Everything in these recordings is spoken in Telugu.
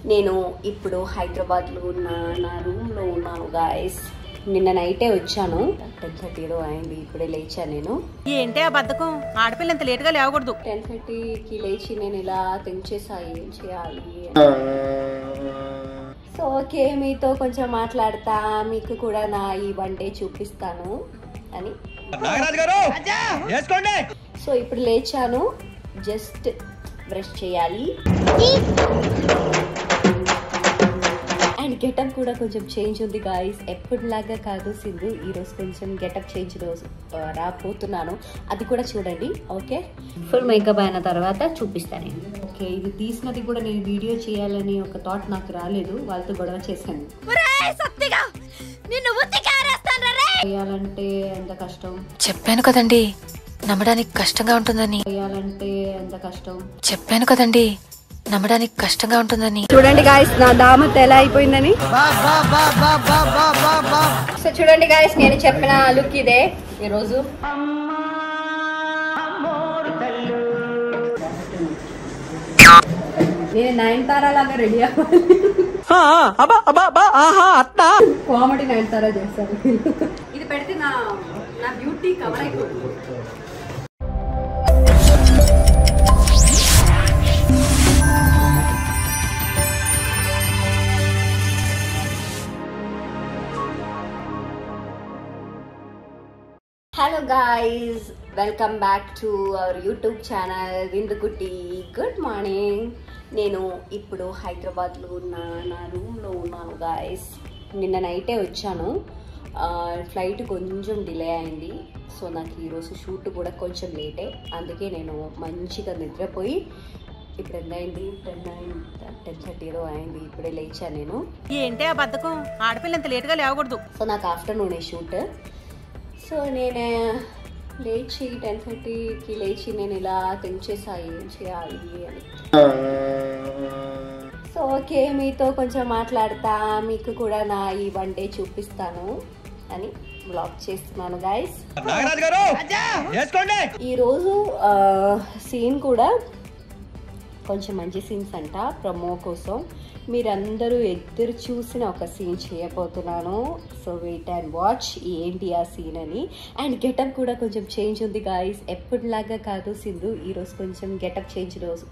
నేను ఇప్పుడు హైదరాబాద్లో ఉన్న నా రూమ్లో ఉన్నాను గాయస్. నిన్న నైటే వచ్చాను, 10:30 అయింది. ఇప్పుడే లేచాను. నేను ఏంటి ఆ బద్ధకం, ఆడపిల్ల ఇంత లేట్గా లేవకూడదు. 10:30కి లేచి నేను ఇలా థింక్ చేసా ఏం చేయాలి. సో ఓకే, మీతో కొంచెం మాట్లాడతా, మీకు కూడా నా ఈ వన్ డే చూపిస్తాను అని. సో ఇప్పుడు లేచాను, జస్ట్ బ్రష్ చేయాలి అండ్ గెటప్ కూడా కొంచెం చేంజ్ ఉంది గాయస్. ఎప్పటిలాగా కాదు సింధు, ఈరోజు కొంచెం గెటప్ చేంజ్ రోజు రాపోతున్నాను, అది కూడా చూడండి. ఓకే, ఫుల్ మేకప్ అయిన తర్వాత చూపిస్తాను నేను. ఓకే, ఇది తీసినది కూడా నేను వీడియో చేయాలని ఒక థాట్ నాకు రాలేదు, వాళ్ళతో గొడవ చేశాను. చేయాలంటే ఎంత కష్టం చెప్పాను కదండి, నమ్మడానికి కష్టంగా ఉంటుందని. చేయాలంటే ఎంత కష్టం చెప్పాను కదండి, నమ్మడానికి కష్టంగా ఉంటుందని. చూడండి గాయస్ నా దామత్ ఎలా అయిపోయిందని. సో చూడండి గాయస్, నేను చెప్పిన లుక్ ఇదే ఈరోజు. నేను నయనతారా లాగా రెడీ అవ్వాలి. కామెడీ నయనతారా చేస్తారు. ఇది పెడితే నా బ్యూటీ కవర్ అయిపోతుంది. Hello guys, welcome back to our YouTube channel Vindukutti. Good morning. నేను ఇప్పుడు హైదరాబాద్లో ఉన్న నా రూమ్లో ఉన్నాను గాయ్స్. నిన్న నైటే వచ్చాను, ఫ్లైట్ కొంచెం డిలే అయింది. సో నాకు ఈరోజు షూట్ కూడా కొంచెం లేటే, అందుకే నేను మంచిగా నిద్రపోయి ఇప్పుడు ఎంత అయింది, 10:30 అయింది. ఇప్పుడే లేచాను నేను. ఏంటి ఆ బద్ధకం, ఆడపిల్ల ఇంత లేట్గా లేవకూడదు. సో నాకు ఆఫ్టర్నూనే షూట్. సో నేను లేచి 10:30కి లేచి నేను ఇలా థింక్ చేసా ఏం చేయాలి అని. సో ఓకే, మీతో కొంచెం మాట్లాడతా, మీకు కూడా నా ఈ వన్ డే చూపిస్తాను అని బ్లాగ్ చేస్తున్నాను గాయస్. ఈరోజు సీన్ కూడా కొంచెం మంచి సీన్స్ అంట, ప్రమో కోసం. మీరందరూ ఎదురు చూసిన ఒక సీన్ చేయబోతున్నాను. సో వెయిట్ అండ్ వాచ్ ఏంటి ఆ సీన్ అని. అండ్ గెటప్ కూడా కొంచెం చేంజ్ ఉంది గాయస్. ఎప్పటిలాగా కాదు సింధు, ఈరోజు కొంచెం గెటప్ చేంజ్ రోజు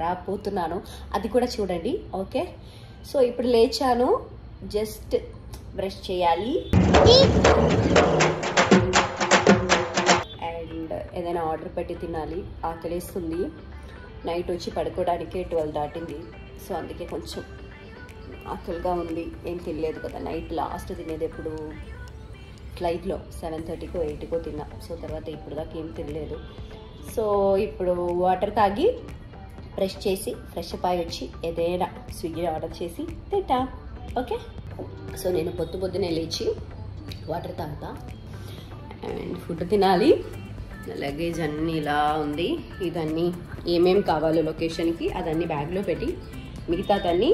రాపోతున్నాను, అది కూడా చూడండి. ఓకే, సో ఇప్పుడు లేచాను, జస్ట్ బ్రష్ చేయాలి అండ్ ఏదైనా ఆర్డర్ పెట్టి తినాలి. ఆకలేస్తుంది. నైట్ వచ్చి పడుకోవడానికి 12 దాటింది. సో అందుకే కొంచెం ఆకలిగా ఉంది. ఏం తినలేదు కదా, నైట్ లాస్ట్ తినేది ఎప్పుడు ఫ్లైట్లో 7:30కో 8కో తిన్నా. సో తర్వాత ఇప్పుడు దాకా ఏం తినలేదు. సో ఇప్పుడు వాటర్ తాగి బ్రష్ చేసి ఫ్రెష్ అప్ అయి వచ్చి ఏదైనా స్విగ్గీ ఆర్డర్ చేసి తింటా. ఓకే, సో నేను పొద్దునే లేచి వాటర్ తాగుతా అండ్ ఫుడ్ తినాలి. లగేజ్ అన్నీ ఇలా ఉంది. ఇదన్నీ ఏమేమి కావాలో లొకేషన్కి అదన్నీ బ్యాగ్లో పెట్టి మిగతాదన్నీ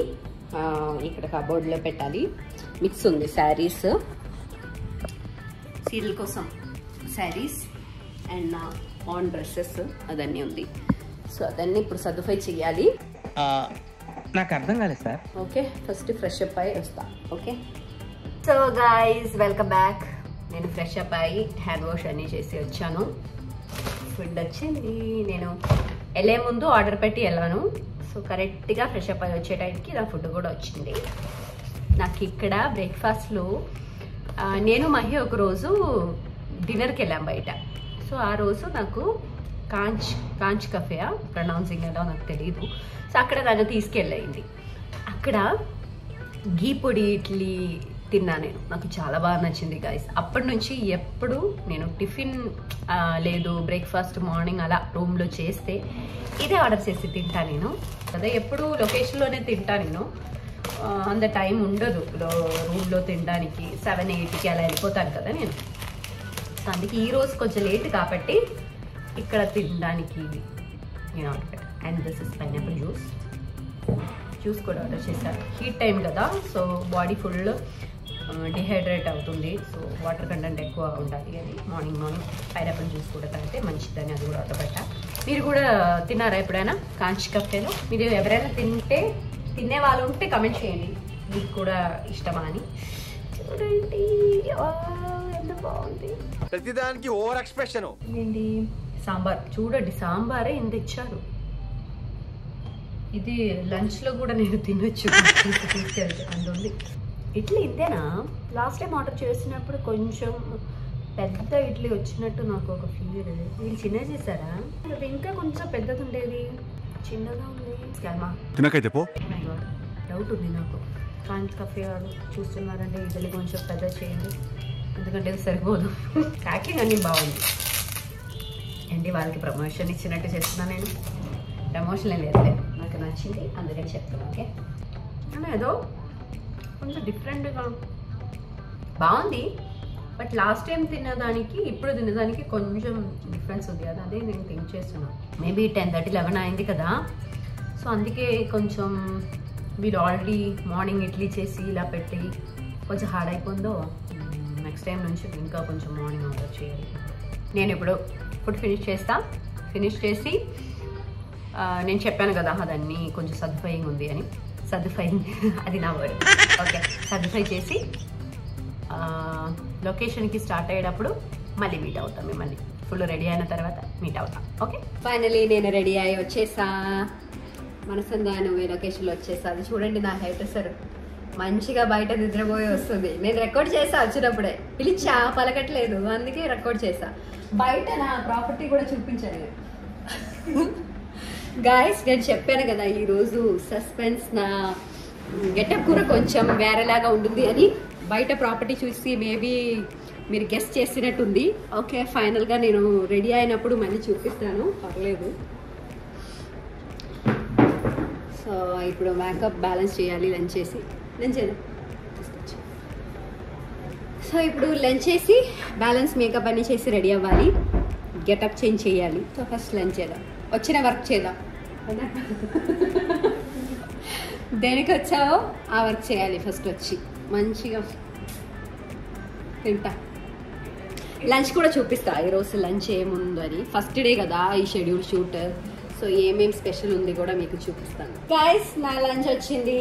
ఇక్కడ కబోర్డ్లో పెట్టాలి. మిక్స్ ఉంది, శారీస్, సీరియల్ కోసం శారీస్ అండ్ నా ఆన్ డ్రెస్సెస్ అదన్నీ ఉంది. సో అదన్నీ ఇప్పుడు సర్దుఫై చెయ్యాలి. నాకు అర్థం కాలేదు sir. Okay, first fresh up అయ్యి వస్తా. Okay, so guys welcome back. నేను ఫ్రెష్ అప్ అయ్యి హ్యాండ్ వాష్ అన్నీ చేసి వచ్చాను. ఫుడ్ వచ్చింది. నేను వెళ్ళే ముందు ఆర్డర్ పెట్టి వెళ్ళాను. సో కరెక్ట్గా ఫ్రెష్ అప్ అయ్యి వచ్చే టైంకి నా ఫుడ్ కూడా వచ్చింది. నాకు ఇక్కడ బ్రేక్ఫాస్ట్లో నేను మహి ఒకరోజు డిన్నర్కి వెళ్ళాం బయట. సో ఆ రోజు నాకు కాంచ్ కఫే, ప్రొనౌన్సింగ్ ఎలా నాకు తెలియదు. సో అక్కడ నన్ను తీసుకెళ్ళయింది. అక్కడ ఘీ పొడి ఇడ్లీ తిన్నా నేను. నాకు చాలా బాగా నచ్చింది గాయస్. అప్పటి నుంచి ఎప్పుడు నేను టిఫిన్ లేదు బ్రేక్ఫాస్ట్ మార్నింగ్ అలా రూమ్లో చేస్తే ఇదే ఆర్డర్ చేసి తింటా నేను. అదే ఎప్పుడు లొకేషన్లోనే తింటా నేను. అంత టైం ఉండదు రూమ్లో తినడానికి. 7-8కి అలా వెళ్ళిపోతాను కదా నేను. సో అందుకే ఈరోజు కొంచెం లేట్ కాబట్టి ఇక్కడ తినడానికి నేను ఆర్డర్ పెట్టాను. And this is pineapple juice కూడా ఆర్డర్ చేశాను. హీట్ టైం కదా, సో బాడీ ఫుల్ డిహైడ్రేట్ అవుతుంది. సో వాటర్ కంటెంట్ ఎక్కువ ఉండాలి అని మార్నింగ్ పైనాపిల్ జ్యూస్ కూడా తాగితే మంచిదని అది కూడా ఆర్డర్ పెట్టా. మీరు కూడా తిన్నారా ఎప్పుడైనా కాంచ్ కఫేలో? మీరు ఎవరైనా తింటే తినే వాళ్ళు ఉంటే కమెంట్ చేయండి మీకు కూడా ఇష్టమా అని. చూడండి ఎంత బాగుంది. ప్రతిదానికి ఓవర్ ఎక్స్ప్రెషన్. ఏంటి సాంబార్ చూడండి, సాంబారే ఇంత ఇచ్చారు. ఇది లంచ్లో కూడా నేను తినొచ్చు తీసుకెళ్తే అందుంది. ఇడ్లీ ఇంతేనా? లాస్ట్ టైం ఆర్డర్ చేసినప్పుడు కొంచెం పెద్ద ఇడ్లీ వచ్చినట్టు నాకు ఒక ఫీల్. వీళ్ళు చిన్నగా చేశారా? అది ఇంకా కొంచెం పెద్దది ఉండేది, చిన్నగా ఉంది. తినకైతే పో. డౌట్ ఉంది నాకు. ఫ్రాన్స్ కఫే వాళ్ళు చూస్తున్నారంటే ఇడ్లీ కొంచెం పెద్ద చేయండి, ఎందుకంటే ఇది సరిపోదు. ప్యాకింగ్ అన్నీ బాగుంది అండి. వాళ్ళకి ప్రమోషన్ ఇచ్చినట్టు చేస్తున్నాను నేను. ప్రమోషన్ లేదులే, నాకు నచ్చింది అందుకని చెప్తాను. ఓకే, ఏదో కొంచెం డిఫరెంట్గా బాగుంది. బట్ లాస్ట్ టైం తిన్నదానికి ఇప్పుడు తిన్నదానికి కొంచెం డిఫరెన్స్ ఉంది కదా, అదే నేను థింక్ చేస్తున్నాను. మేబీ 10:30, 11 అయింది కదా, సో అందుకే కొంచెం వీళ్ళు ఆల్రెడీ మార్నింగ్ ఇడ్లీ చేసి ఇలా పెట్టి కొంచెం హార్డ్ అయిపోయిందో. నెక్స్ట్ టైం నుంచి ఇంకా కొంచెం మార్నింగ్ ఆర్డర్ చేయాలి. నేను ఇప్పుడు ఫుడ్ ఫినిష్ చేసి నేను చెప్పాను కదా అదన్నీ కొంచెం సదుపాయం ఉంది అని. సదుపాయం అది నా వర్డ్. ఓకే, సదుపాయం చేసి లొకేషన్కి స్టార్ట్ అయ్యేటప్పుడు మళ్ళీ మీట్ అవుతాం. మిమ్మల్ని ఫుల్ రెడీ అయిన తర్వాత మీట్ అవుతాం. ఓకే, ఫైనలీ నేను రెడీ అయ్యి వచ్చేసా. మనసందాను లొకేషన్లో వచ్చేసా. అది చూడండి నా హెయిర్ డ్రెస్సర్ మంచిగా బయట నిద్రపోయి వస్తుంది. నేను రికార్డ్ చేసా వచ్చినప్పుడే, పిలిచా పలకట్లేదు, అందుకే రికార్డ్ చేసా. బయట నా ప్రాపర్టీ కూడా చూపించాను. గాయస్ నేను చెప్పాను కదా ఈరోజు సస్పెన్స్, నా గెటప్ కూడా కొంచెం వేరేలాగా ఉంటుంది అని. బయట ప్రాపర్టీ చూసి మేబీ మీరు గెస్ట్ చేసినట్టుంది. ఓకే, ఫైనల్గా నేను రెడీ అయినప్పుడు మళ్ళీ చూపిస్తాను, పర్లేదు. సో ఇప్పుడు మేకప్ బ్యాలెన్స్ చేయాలి, లంచ్ చేసి. సో ఇప్పుడు లంచ్ చేసి బ్యాలెన్స్ మేకప్ అన్నీ చేసి రెడీ అవ్వాలి, గెటప్ చేంజ్ చేయాలి. సో ఫస్ట్ లంచ్ చేద్దాం, వచ్చిన వర్క్ చేద్దాం. దేనికి వచ్చావో ఆ వర్క్ చేయాలి. ఫస్ట్ వచ్చి మంచిగా తింటా. లంచ్ కూడా చూపిస్తా ఈరోజు లంచ్ ఏముందో అని. ఫస్ట్ డే కదా ఈ షెడ్యూల్ షూట్, సో ఏమేమి స్పెషల్ ఉంది కూడా మీకు చూపిస్తాను. గైస్ నా లంచ్ వచ్చింది,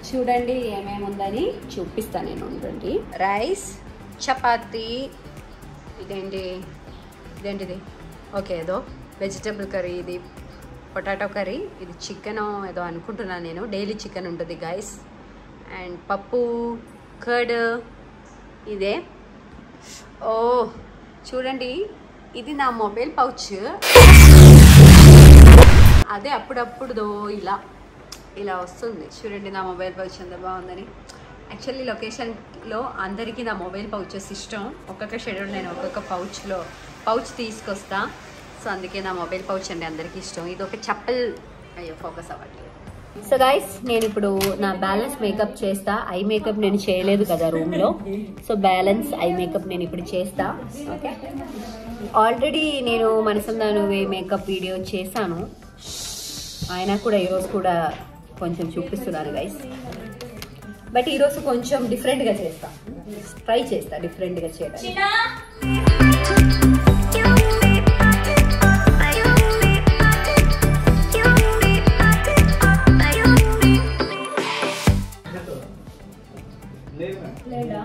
చూడండి ఏమేమి ఉందని చూపిస్తాను నేను. ఉండండి, రైస్, చపాతీ, ఇదేంటిది ఓకే ఏదో వెజిటబుల్ కర్రీ, ఇది పొటాటో కర్రీ, ఇది చికెన్ ఏదో అనుకుంటున్నాను నేను. డైలీ చికెన్ ఉంటుంది గైస్. అండ్ పప్పు, కర్డ్, ఇదే. ఓ చూడండి, ఇది నా మొబైల్ పౌచ్. అదే అప్పుడప్పుడు ఇలా వస్తుంది. చూడండి నా మొబైల్ పౌచ్ ఎంత బాగుందని. యాక్చువల్లీ లొకేషన్లో అందరికీ నా మొబైల్ పౌచెస్ ఇష్టం. ఒక్కొక్క షెడ్యూల్ నేను ఒక్కొక్క పౌచ్ తీసుకొస్తా. సో అందుకే నా మొబైల్ పౌచ్ అండి అందరికీ ఇష్టం. ఇది ఒక చెప్పల్, అయ్యో ఫోకస్ అవ్వట్లేదు. సో గైస్ నేను ఇప్పుడు నా బ్యాలెన్స్ మేకప్ చేస్తా. ఐ మేకప్ నేను చేయలేదు కదా రూమ్లో, సో బ్యాలెన్స్ ఐ మేకప్ నేను ఇప్పుడు చేస్తా. ఓకే, ఆల్రెడీ నేను మనసందాను మేకప్ వీడియో చేశాను, అయినా కూడా ఈరోజు కూడా కొంచెం చూపిస్తున్నాను గైస్. బట్ ఈరోజు కొంచెం డిఫరెంట్గా చేస్తా, ట్రై చేస్తా డిఫరెంట్గా చేయడానికి. లేదా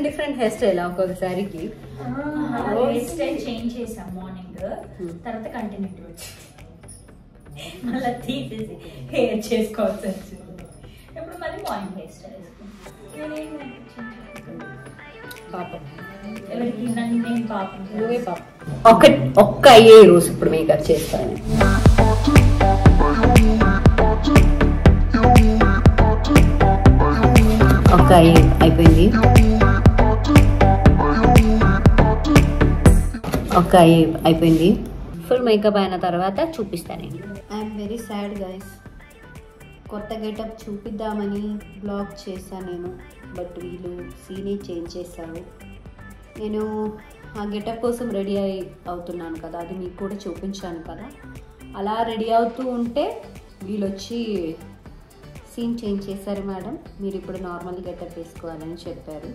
డిఫరెంట్ హెయిర్ స్టైల్ ఒక్కొక్కసారికి. హెయిర్ స్టైల్ చేంజ్ చేసాం మార్నింగ్, తర్వాత కంటిన్యూటీ వచ్చింది, మళ్ళీ తీసేసి హెయిర్ చేసుకోవాల్సి వచ్చింది. ఇప్పుడు మళ్ళీ మార్నింగ్ హెయిర్ స్టైల్ పాపం ఎవరికి నేను పాపం నువ్వే పాపం. ఒక్క అయ్యే రోజు ఇప్పుడు మేకప్ చేస్తాను. ఒక్క అయిపోయింది, అయిపోయింది. ఫుల్ మేకప్ అయిన తర్వాత చూపిస్తాను నేను. I'm very sad guys. కొత్త గెటప్ చూపిద్దామని బ్లాగ్ చేశాను నేను, బట్ వీళ్ళు సీనే చేంజ్ చేశారు. నేను ఆ గెటప్ కోసం రెడీ అవుతున్నాను కదా, అది మీకు కూడా చూపించాను కదా. అలా రెడీ అవుతూ ఉంటే వీళ్ళు వచ్చి సీన్ చేంజ్ చేశారు మేడం, మీరు ఇప్పుడు నార్మల్ గెటప్ వేసుకోవాలని చెప్పారు.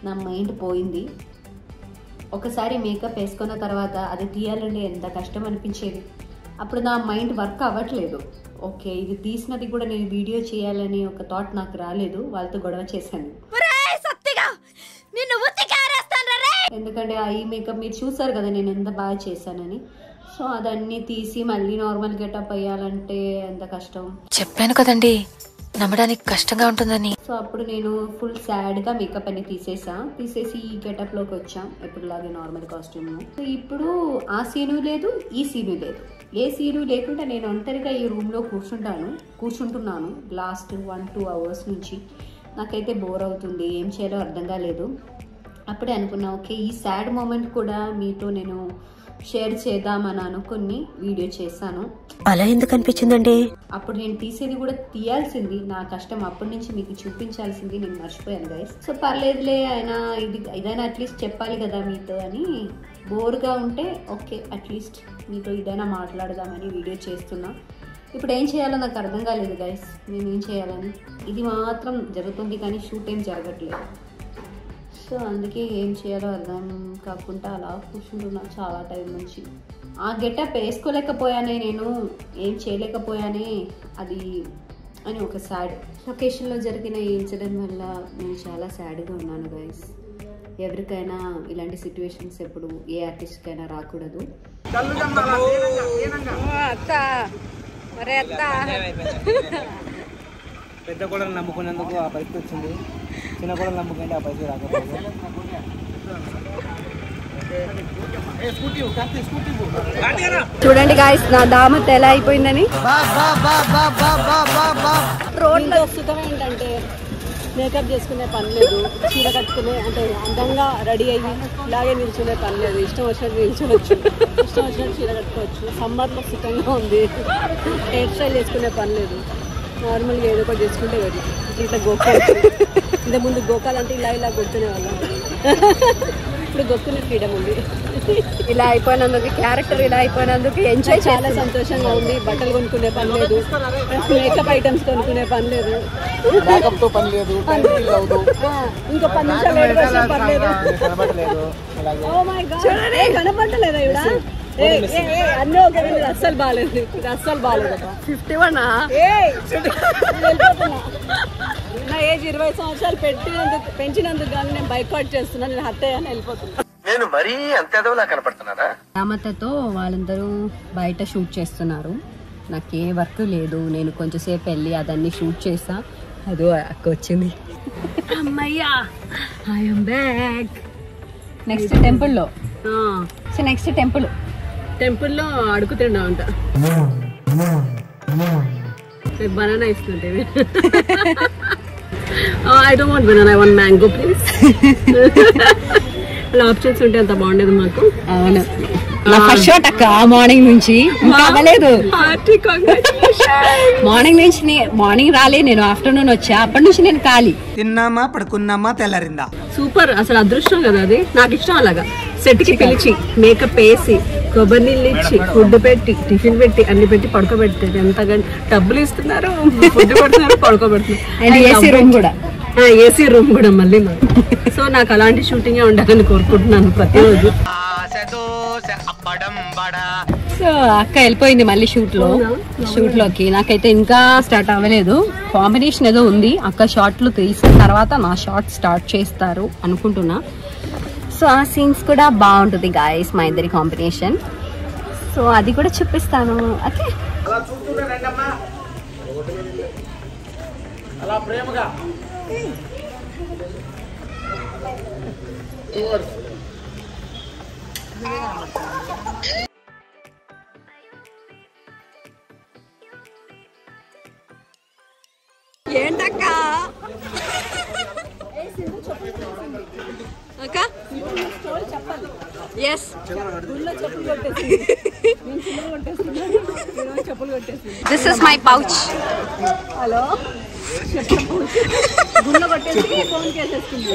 నా మైండ్ పోయింది. ఒకసారి మేకప్ వేసుకున్న తర్వాత అది తీయాలంటే ఎంత కష్టం అనిపించేది. అప్పుడు నా మైండ్ వర్క్ అవ్వట్లేదు. ఓకే, ఇది తీసినది కూడా నేను వీడియో చేయాలని ఒక థాట్ నాకు రాలేదు. వాళ్ళతో గొడవ చేశాను. ఎందుకంటే ఆ ఈ మేకప్ మీరు చూసారు కదా నేను ఎంత బాగా చేశానని. సో అదన్నీ తీసి మళ్ళీ నార్మల్ గెటప్ అయ్యాలంటే ఎంత కష్టం. చెప్పాను కదండి, నమ్మడానికి కష్టంగా ఉంటుందని. సో అప్పుడు నేను ఫుల్ సాడ్గా మేకప్ అని తీసేసి ఈ గెటప్లోకి వచ్చాం, ఎప్పుడులాగే నార్మల్ కాస్ట్యూమ్. సో ఇప్పుడు ఆ సీను లేదు, ఈ సీను లేదు. ఏ సీను లేకుండా నేను ఒంటరిగా ఈ రూమ్లో కూర్చుంటున్నాను లాస్ట్ 1-2 అవర్స్ నుంచి. నాకైతే బోర్ అవుతుంది, ఏం చేయాలో అర్థం కాలేదు. అప్పుడే అనుకున్నా, ఓకే ఈ సాడ్ మూమెంట్ కూడా మీతో నేను షేర్ చేద్దామని అనుకుని వీడియో చేశాను. అలా ఎందుకు అనిపించిందండి? అప్పుడు నేను తీసేది కూడా తీయాల్సింది, నా కష్టం అప్పటి నుంచి మీకు చూపించాల్సింది నేను మర్చిపోయాను గైస్. సో పర్లేదులే, అయినా ఇదైనా అట్లీస్ట్ చెప్పాలి కదా మీతో అని. బోర్గా ఉంటే ఓకే అట్లీస్ట్ మీతో ఇదైనా మాట్లాడదామని వీడియో చేస్తున్నా. ఇప్పుడు ఏం చేయాలో నాకు అర్థం కాలేదు గైస్, నేను ఏం చేయాలని. ఇది మాత్రం జరుగుతుంది కానీ షూట్ ఏం జరగట్లేదు. సో అందుకే ఏం చేయాలో అర్థం కాకుండా అలా కూర్చుంటున్నా చాలా టైం నుంచి. ఆ గెటప్ వేసుకోలేకపోయానే, నేను ఏం చేయలేకపోయానే అది అని ఒక సాడ్. లొకేషన్లో జరిగిన ఈ ఇన్సిడెంట్ వల్ల నేను చాలా సాడ్గా ఉన్నాను గైస్. ఎవరికైనా ఇలాంటి సిచ్యువేషన్స్ ఎప్పుడు ఏ ఆర్టిస్ట్కైనా రాకూడదు. పెద్ద కూడా నమ్ముకునేందుకు ఆ పరిస్థితి వచ్చింది, చిన్న కూడా నమ్ముకుంటే ఆ పరిస్థితి రాకపోతే. చూడండి గాయస్ నా దామత్ ఎలా అయిపోయిందని. రోడ్లో సుఖం ఏంటంటే మేకప్ చేసుకునే పని లేదు, చీర కట్టుకునే అంటే అందంగా రెడీ అయ్యి ఇలాగే నిల్చునే పని లేదు. ఇష్టం వచ్చినట్టు నిల్చోవచ్చు, ఇష్టం వచ్చినట్టు చీర కట్టుకోవచ్చు. సమ్మర్లో సుఖంగా ఉంది. హెయిర్ స్టైల్ చేసుకునే పని లేదు, నార్మల్గా ఏదో ఒకటి చేసుకుంటే వెళ్ళి ఇట్లా గోకాలు. ఇంతకుముందు గోకాలంటే ఇలా గొక్కునే వాళ్ళం, ఇప్పుడు గొక్కునే ఫ్రీడమ్ ఉంది. ఇలా అయిపోయినందుకు, క్యారెక్టర్ ఇలా అయిపోయినందుకు ఎంజాయ్ చాలా సంతోషంగా ఉంది. బట్టలు కొనుక్కునే పని లేదు, మేకప్ ఐటమ్స్ కొనుక్కునే పని లేదు, ఇంకో 10 నిమిషాలు పర్లేదు. కనపడలేదా ఇవిడ? అన్నీ ఒక అస్సలు బాగాలేదు, ఇది అస్సలు బాగాలేదు. 51 నా ఏజ్ 20 సంవత్సరాలు పెంచినందుకు కానీ నేను బైకాట్ చేస్తున్నాను. నేను హత్య అని వెళ్ళిపోతున్నాను. నేను మరీ అంత ఎదవలా కనపడుతున్నారా? రామతతో వాళ్ళందరూ బయట షూట్ చేస్తున్నారు, నాకు ఏ వర్క్ లేదు. నేను కొంచెంసేపు వెళ్ళి అదన్నీ షూట్ చేసా. అదో అక్క వచ్చింది. అమ్మయ్యా, ఐఎమ్ బ్యాక్. నెక్స్ట్ టెంపుల్లో నెక్స్ట్ టెంపుల్లో అడుగుతుండా అంట. బనానా ఇస్తుంటే I don't want banana, I want mango please. అలా ఆప్షన్స్ ఉంటే అంత బాగుండేది మాకు. అవును, ఫస్ట్ షాట్ అక్క మార్నింగ్ నుంచి అవ్వలేదు. మార్నింగ్ రాలే, నేను ఆఫ్టర్నూన్ వచ్చా. అప్పటి నుంచి నేను ఖాళీ. తిన్నామా పడుకున్నామా తెల్లారిందా. సూపర్, అసలు అదృష్టం కదా అది. నాకు ఇష్టం అలాగా. సెట్ కి పిలిచి మేకప్ వేసి కొబ్బరి నీళ్ళు ఇచ్చి ఫుడ్ పెట్టి టిఫిన్ పెట్టి అన్ని పెట్టి పడుకోబెట్టి ఎంతగా డబ్బులు ఇస్తున్నారు, ఫుడ్ పెడుతున్నారు, పడుకోబెడుతున్నారు. ఏసీ రూమ్ కూడా మళ్ళీ. సో నాకు అలాంటి షూటింగే ఉండాలని కోరుకుంటున్నాను ప్రతిరోజు. సో అక్క వెళ్ళిపోయింది మళ్ళీ షూట్ లోకి. నాకైతే ఇంకా స్టార్ట్ అవ్వలేదు. కాంబినేషన్ ఏదో ఉంది, అక్క షార్ట్లు తీసిన తర్వాత నా షార్ట్ స్టార్ట్ చేస్తారు అనుకుంటున్నా. సో ఆ సీన్స్ కూడా బాగుంటుంది గాయస్, మా ఇద్దరి కాంబినేషన్. సో అది కూడా చూపిస్తాను. ఓకే, అలా ప్రేమగా ఏంటక్క yes this is my pouch. Hello, గుళ్ళ కొట్టేసి ఫోన్ కేసేస్తుంది.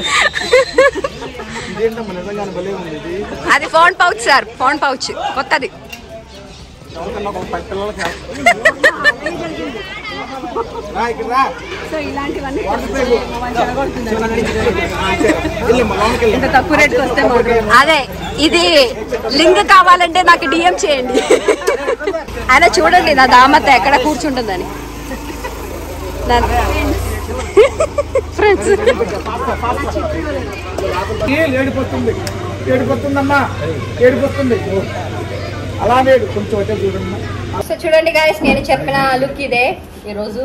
అది phone pouch sir, phone pouch కొత్తది. సో ఇలాంటివన్నీ ఇంత తక్కువ రేట్కి వస్తే అదే ఇది లింక్ కావాలంటే నాకు డిఎం చేయండి. ఆయన చూడండి నా దామత్త ఎక్కడ కూర్చుంటుందని. ఫ్రెండ్స్ ఏడిపోతుందమ్మా, ఏడిపోతుంది. అలా లేదు కొంచెం అయితే చూడండి. సో చూడండి గాయస్, నేను చెప్పిన లుక్ ఇదే ఈరోజు.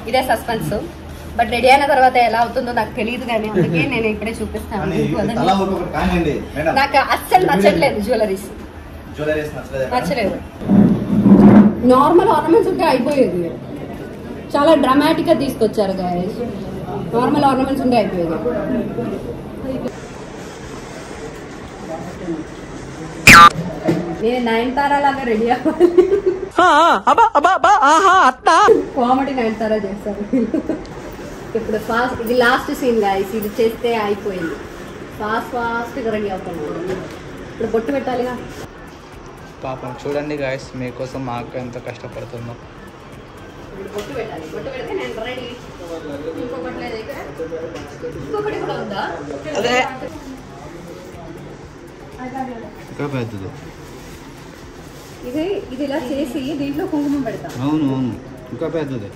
ఇదే సస్పెన్స్. బట్ రెడీ అయిన తర్వాత ఎలా అవుతుందో నాకు తెలియదు, కానీ అందుకే నేను ఇప్పుడే చూపిస్తాను. నాకు అస్సలు నచ్చట్లేదు జ్యువెలరీస్, నచ్చలేదు. నార్మల్ ఆర్నమెంట్స్ ఉంటే అయిపోయేది. చాలా డ్రామాటిక్ గా తీసుకొచ్చారు గాయస్. నార్మల్ ఆర్నమెంట్స్ ఉంటే అయిపోయేది. నేను నయనతార లాగా రెడీ అవ్వాలి. కామెడీ నయనతార చేస్తారు ఇప్పుడు. ఫాస్ట్ ఇది లాస్ట్ సీన్ గాయస్, ఇది చేస్తే అయిపోయింది. ఫాస్ట్ గా రెడీ అవుతున్నాను. ఇప్పుడు బొట్టు పెట్టాలిగా. పాపం చూడండి గాయస్, మీకోసం మా అక్క ఎంత కష్టపడుతుందో. బొట్టు పెట్టాలి. బొట్టు పెడితే నేను రెడీ. ఇంకొకటి లేదు ఇక్కడ, ఇంకొకటి కూడా ఉందా? అదే ఇది ఇది ఇలా చేసి దీంట్లో కుంకుమం పెడతాం. అవును అవును, ఇంకా పెద్దది.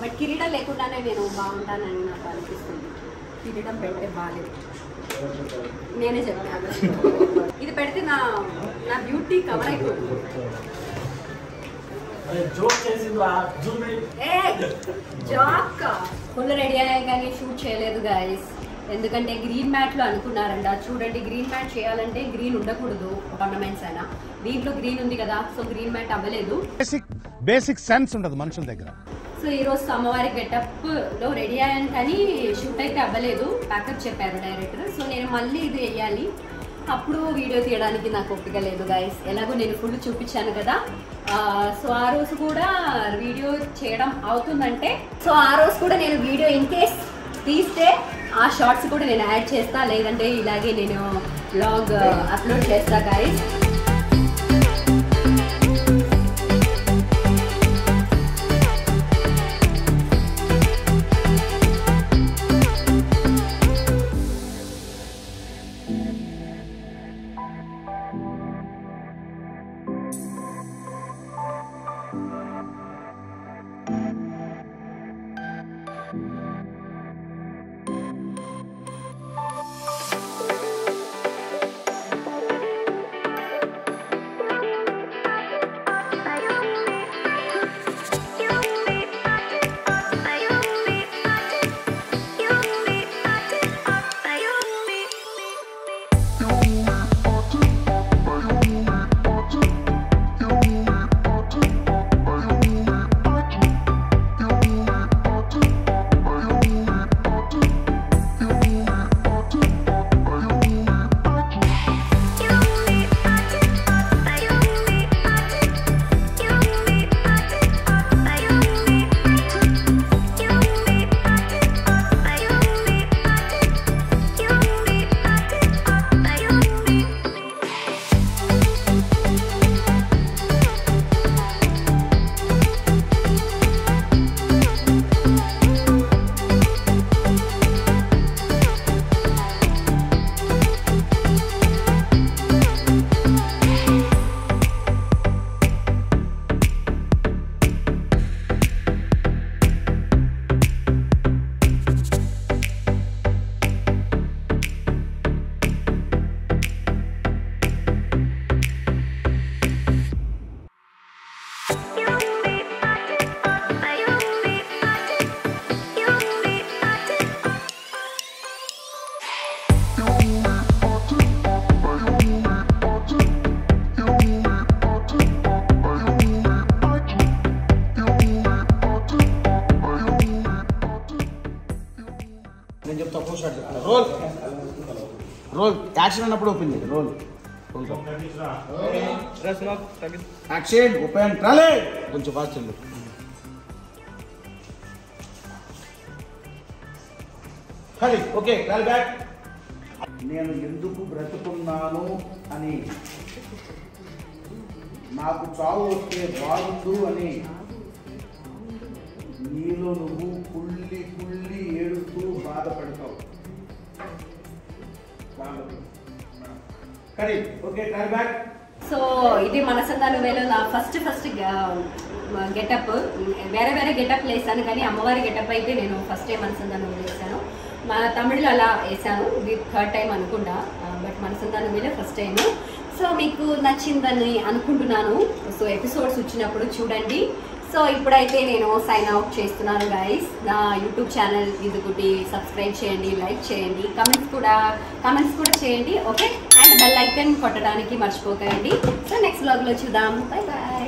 బట్ కిరీటం లేకుండానే నేను బాగుంటానని నాకు అనిపిస్తుంది. కిరీటం పెడితే బాగాలేదు, నేనే చెప్పాను. ఇది పెడితే నా బ్యూటీ కవర్ అయిపోతుంది. ఫుల్ రెడీ అయ్యాయి కానీ షూట్ చేయలేదు గాయస్. ఎందుకంటే గ్రీన్ మ్యాట్ లో అనుకున్నారంట. చూడండి, గ్రీన్ మ్యాట్ చేయాలంటే గ్రీన్ ఉండకూడదు ఆర్నమెంట్స్ అయినా. దీంట్లో గ్రీన్ ఉంది కదా, సో గ్రీన్ మ్యాట్ అవ్వలేదు. బేసిక్ సెన్స్ ఉండదు మనుషుల దగ్గర. సో ఈరోజు అమ్మవారి గెటప్ లో రెడీ అయ్యాను కానీ షూట్ అయితే అవ్వలేదు. ప్యాకప్ చెప్పారు డైరెక్టర్. సో నేను మళ్ళీ ఇది వేయాలి, అప్పుడు వీడియో తీయడానికి నాకు ఒప్పిక లేదు గాయస్. ఎలాగో నేను ఫుల్ చూపించాను కదా. సో ఆ రోజు కూడా వీడియో చేయడం అవుతుందంటే, సో ఆ రోజు కూడా నేను వీడియో ఇన్ కేస్ తీస్తే ఆ షార్ట్స్ కూడా నేను యాడ్ చేస్తా, లేదంటే ఇలాగే నేను బ్లాగ్ అప్లోడ్ చేస్తా గాయస్. రోల్ యాక్షన్ అన్నప్పుడు ఓపెన్ చేయండి. రోల్ యాక్షన్ ఓపెన్ ట్రాలే కొంచెం ఫాస్ట్ వెళ్ళు. Hari okay troll back. నేను ఎందుకు బ్రతుకున్నాను అని, నాకు చావు వస్తే బాగుండు అని నీలో నువ్వు కుళ్ళి కుళ్ళి ఏడుస్తూ బాధపడతావు. Hari okay troll back. So ఇది మనసందాను వేలో నా ఫస్ట్ గెటప్. వేరే వేరే గెటప్ వేసాను కానీ అమ్మవారి గెటప్ అయితే నేను ఫస్ట్ టైం మనసందాను వేసాను. మన తమిళ్లో అలా వేసాను, ఇది థర్డ్ టైం అనుకుంటా, బట్ మనసందాను వేలో ఫస్ట్ టైం. సో మీకు నచ్చిందని అనుకుంటున్నాను. సో ఎపిసోడ్స్ వచ్చినప్పుడు చూడండి. సో ఇప్పుడైతే నేను సైన్ అవుట్ చేస్తున్నాను గైస్. నా యూట్యూబ్ ఛానల్ ఇదిగుటి సబ్స్క్రైబ్ చేయండి, లైక్ చేయండి, కమెంట్స్ కూడా చేయండి. ఓకే, అండ్ బెల్ ఐకాన్ కొట్టడానికి మర్చిపోకండి. సో నెక్స్ట్ వ్లాగ్లో చూద్దాం. Bye bye.